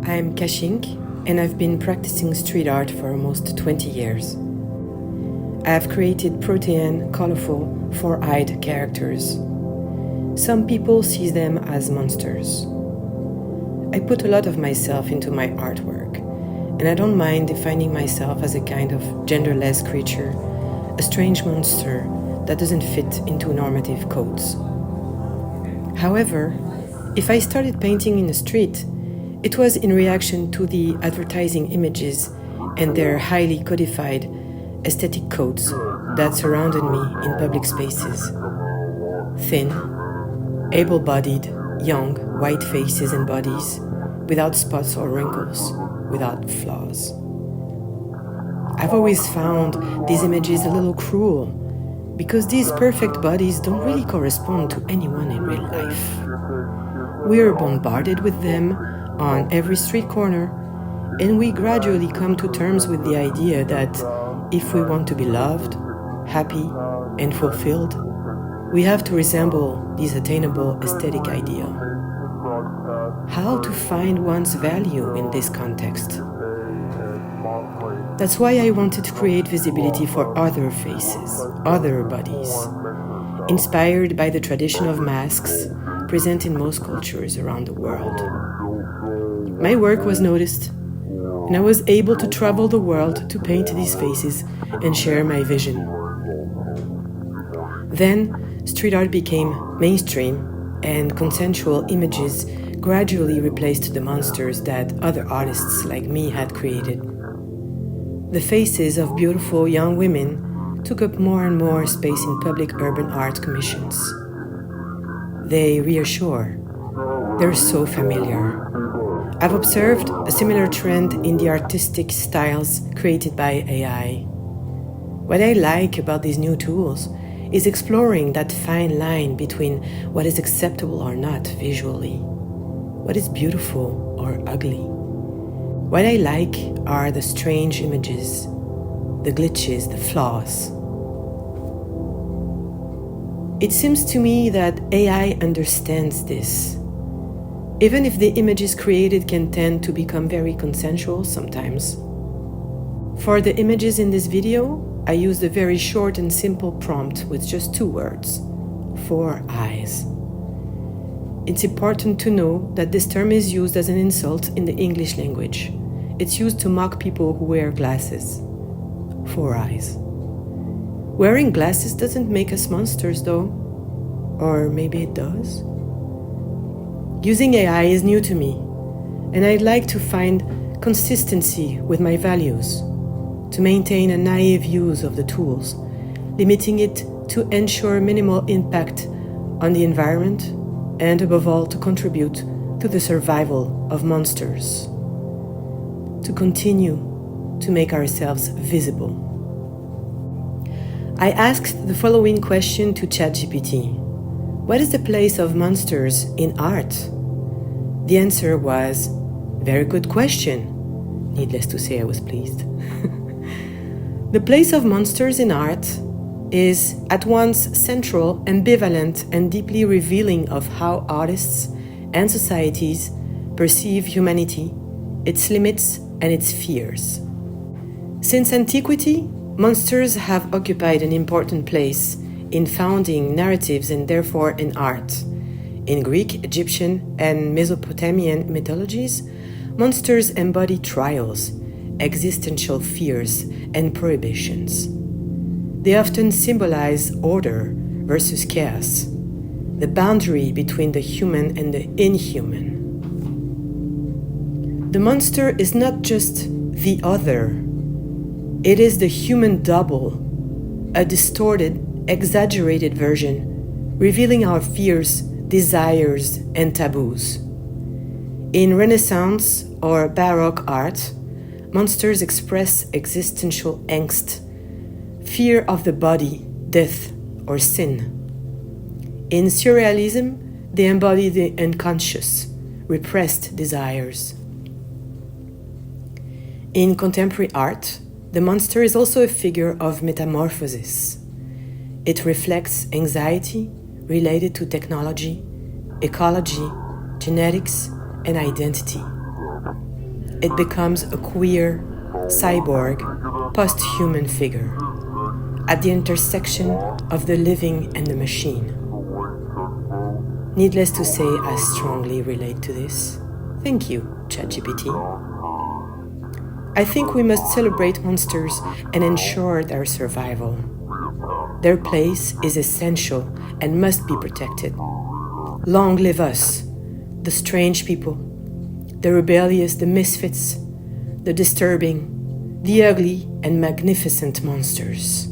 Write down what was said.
I'm KASHINK, and I've been practicing street art for almost 20 years. I have created protean, colorful, four-eyed characters. Some people see them as monsters. I put a lot of myself into my artwork, and I don't mind defining myself as a kind of genderless creature, a strange monster that doesn't fit into normative codes. However, if I started painting in the street, it was in reaction to the advertising images and their highly codified aesthetic codes that surrounded me in public spaces. Thin, able-bodied, young, white faces and bodies, without spots or wrinkles, without flaws. I've always found these images a little cruel, because these perfect bodies don't really correspond to anyone in real life. We are bombarded with them on every street corner, and we gradually come to terms with the idea that if we want to be loved, happy, and fulfilled, we have to resemble this attainable aesthetic ideal. How to find one's value in this context? That's why I wanted to create visibility for other faces, other bodies, inspired by the tradition of masks present in most cultures around the world. My work was noticed, and I was able to travel the world to paint these faces and share my vision. Then, street art became mainstream, and consensual images gradually replaced the monsters that other artists like me had created. The faces of beautiful young women took up more and more space in public urban art commissions. They reassure. They're so familiar. I've observed a similar trend in the artistic styles created by AI. What I like about these new tools is exploring that fine line between what is acceptable or not visually, what is beautiful or ugly. What I like are the strange images, the glitches, the flaws. It seems to me that AI understands this, even if the images created can tend to become very consensual sometimes. For the images in this video, I used a very short and simple prompt with just 2 words: 4 eyes. It's important to know that this term is used as an insult in the English language. It's used to mock people who wear glasses. 4 eyes. Wearing glasses doesn't make us monsters, though. Or maybe it does? Using AI is new to me, and I'd like to find consistency with my values, to maintain a naive use of the tools, limiting it to ensure minimal impact on the environment, and above all to contribute to the survival of monsters, to continue to make ourselves visible. I asked the following question to ChatGPT: what is the place of monsters in art? The answer was, very good question. Needless to say, I was pleased. The place of monsters in art is at once central, ambivalent, and deeply revealing of how artists and societies perceive humanity, its limits, and its fears. Since antiquity, monsters have occupied an important place in founding narratives and therefore in art. In Greek, Egyptian, and Mesopotamian mythologies, monsters embody trials, existential fears, and prohibitions. They often symbolize order versus chaos, the boundary between the human and the inhuman. The monster is not just the other, it is the human double, a distorted, exaggerated version, revealing our fears, desires, and taboos. In Renaissance or Baroque art, monsters express existential angst, fear of the body, death, or sin. In Surrealism, they embody the unconscious, repressed desires. In contemporary art, the monster is also a figure of metamorphosis. It reflects anxiety related to technology, ecology, genetics, and identity. it becomes a queer, cyborg, post-human figure, at the intersection of the living and the machine. Needless to say, I strongly relate to this. Thank you, ChatGPT. I think we must celebrate monsters and ensure their survival. Their place is essential and must be protected. Long live us, the strange people, the rebellious, the misfits, the disturbing, the ugly and magnificent monsters.